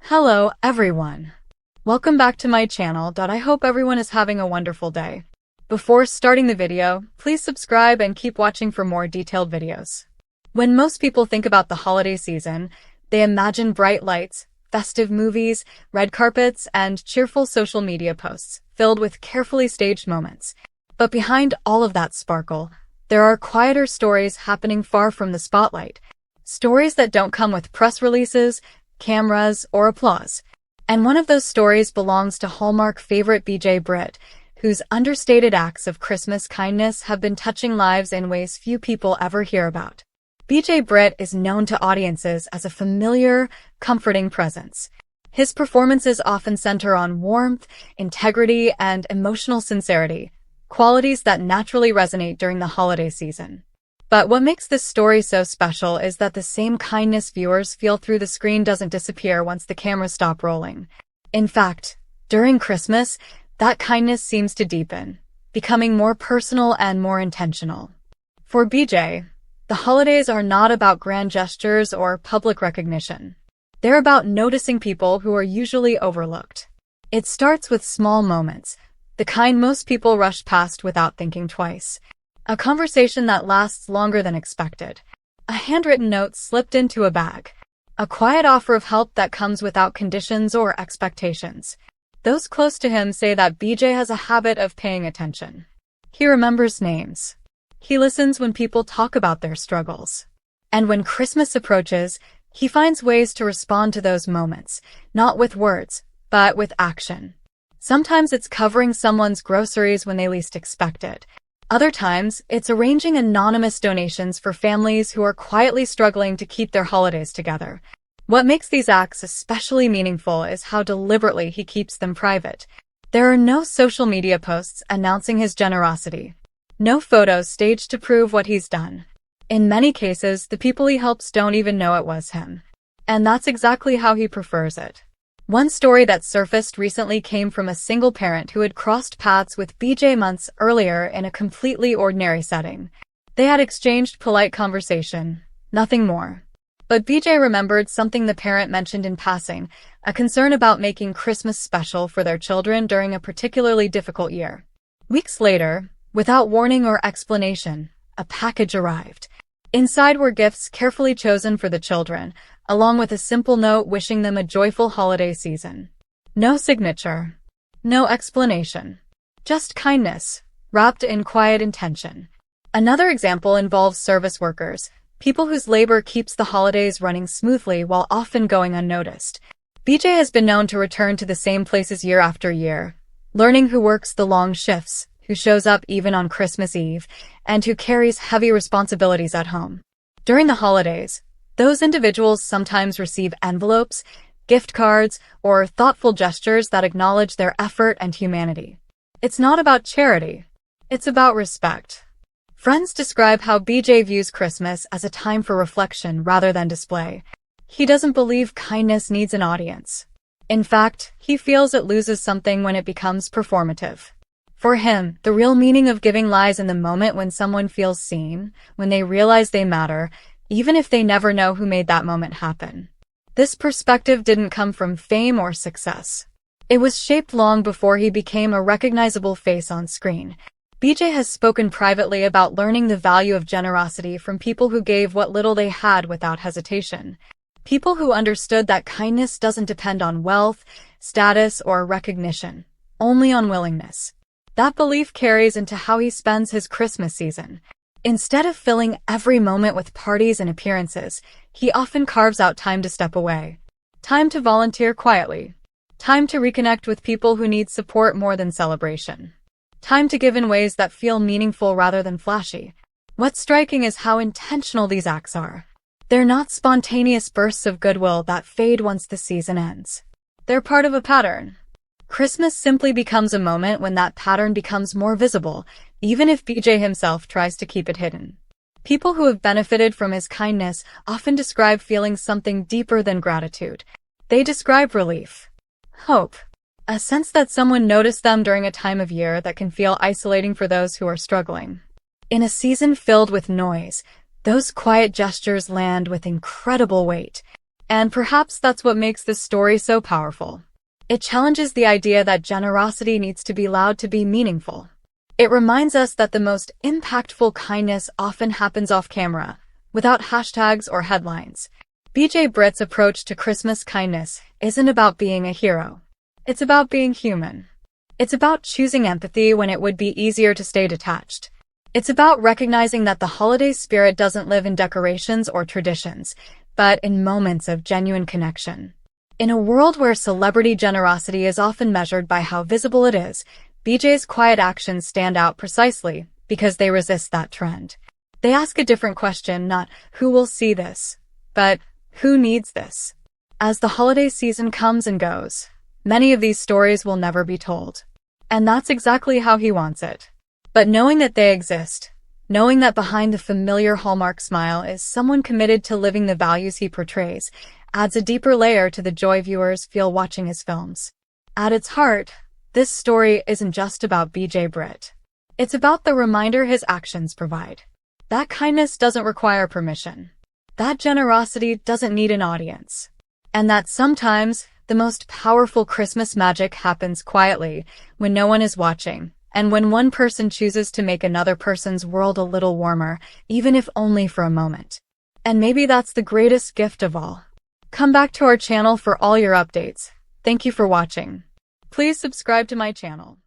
Hello, everyone. Welcome back to my channel. I hope everyone is having a wonderful day. Before starting the video, please subscribe and keep watching for more detailed videos. When most people think about the holiday season, they imagine bright lights, festive movies, red carpets, and cheerful social media posts filled with carefully staged moments. But behind all of that sparkle, there are quieter stories happening far from the spotlight. Stories that don't come with press releases, cameras, or applause. And one of those stories belongs to Hallmark favorite BJ Britt, whose understated acts of Christmas kindness have been touching lives in ways few people ever hear about. BJ Britt is known to audiences as a familiar, comforting presence. His performances often center on warmth, integrity, and emotional sincerity, qualities that naturally resonate during the holiday season. But what makes this story so special is that the same kindness viewers feel through the screen doesn't disappear once the cameras stop rolling. In fact, during Christmas, that kindness seems to deepen, becoming more personal and more intentional. For BJ, the holidays are not about grand gestures or public recognition. They're about noticing people who are usually overlooked. It starts with small moments, the kind most people rush past without thinking twice. A conversation that lasts longer than expected. A handwritten note slipped into a bag. A quiet offer of help that comes without conditions or expectations. Those close to him say that BJ has a habit of paying attention. He remembers names. He listens when people talk about their struggles. And when Christmas approaches, he finds ways to respond to those moments, not with words, but with action. Sometimes it's covering someone's groceries when they least expect it. Other times, it's arranging anonymous donations for families who are quietly struggling to keep their holidays together. What makes these acts especially meaningful is how deliberately he keeps them private. There are no social media posts announcing his generosity. No photos staged to prove what he's done. In many cases, the people he helps don't even know it was him. And that's exactly how he prefers it. One story that surfaced recently came from a single parent who had crossed paths with BJ months earlier in a completely ordinary setting. They had exchanged polite conversation, nothing more. But BJ remembered something the parent mentioned in passing, a concern about making Christmas special for their children during a particularly difficult year. Weeks later, without warning or explanation, a package arrived. Inside were gifts carefully chosen for the children, along with a simple note wishing them a joyful holiday season. No signature. No explanation. Just kindness, wrapped in quiet intention. Another example involves service workers, people whose labor keeps the holidays running smoothly while often going unnoticed. BJ has been known to return to the same places year after year, learning who works the long shifts, who shows up even on Christmas Eve, and who carries heavy responsibilities at home. During the holidays, those individuals sometimes receive envelopes, gift cards, or thoughtful gestures that acknowledge their effort and humanity. It's not about charity. It's about respect. Friends describe how BJ views Christmas as a time for reflection rather than display. He doesn't believe kindness needs an audience. In fact, he feels it loses something when it becomes performative. For him, the real meaning of giving lies in the moment when someone feels seen, when they realize they matter, even if they never know who made that moment happen. This perspective didn't come from fame or success. It was shaped long before he became a recognizable face on screen. BJ has spoken privately about learning the value of generosity from people who gave what little they had without hesitation. People who understood that kindness doesn't depend on wealth, status, or recognition, only on willingness. That belief carries into how he spends his Christmas season. Instead of filling every moment with parties and appearances, he often carves out time to step away. Time to volunteer quietly. Time to reconnect with people who need support more than celebration. Time to give in ways that feel meaningful rather than flashy. What's striking is how intentional these acts are. They're not spontaneous bursts of goodwill that fade once the season ends. They're part of a pattern. Christmas simply becomes a moment when that pattern becomes more visible, even if BJ himself tries to keep it hidden. People who have benefited from his kindness often describe feeling something deeper than gratitude. They describe relief, hope, a sense that someone noticed them during a time of year that can feel isolating for those who are struggling. In a season filled with noise, those quiet gestures land with incredible weight. And perhaps that's what makes this story so powerful. It challenges the idea that generosity needs to be loud to be meaningful. It reminds us that the most impactful kindness often happens off camera, without hashtags or headlines. BJ Britt's approach to Christmas kindness isn't about being a hero. It's about being human. It's about choosing empathy when it would be easier to stay detached. It's about recognizing that the holiday spirit doesn't live in decorations or traditions, but in moments of genuine connection. In a world where celebrity generosity is often measured by how visible it is, BJ's quiet actions stand out precisely because they resist that trend. They ask a different question, not who will see this, but who needs this? As the holiday season comes and goes, many of these stories will never be told. And that's exactly how he wants it. But knowing that they exist, knowing that behind the familiar Hallmark smile is someone committed to living the values he portrays, adds a deeper layer to the joy viewers feel watching his films. At its heart, this story isn't just about BJ Britt. It's about the reminder his actions provide. That kindness doesn't require permission. That generosity doesn't need an audience. And that sometimes, the most powerful Christmas magic happens quietly, when no one is watching, and when one person chooses to make another person's world a little warmer, even if only for a moment. And maybe that's the greatest gift of all. Come back to our channel for all your updates. Thank you for watching. Please subscribe to my channel.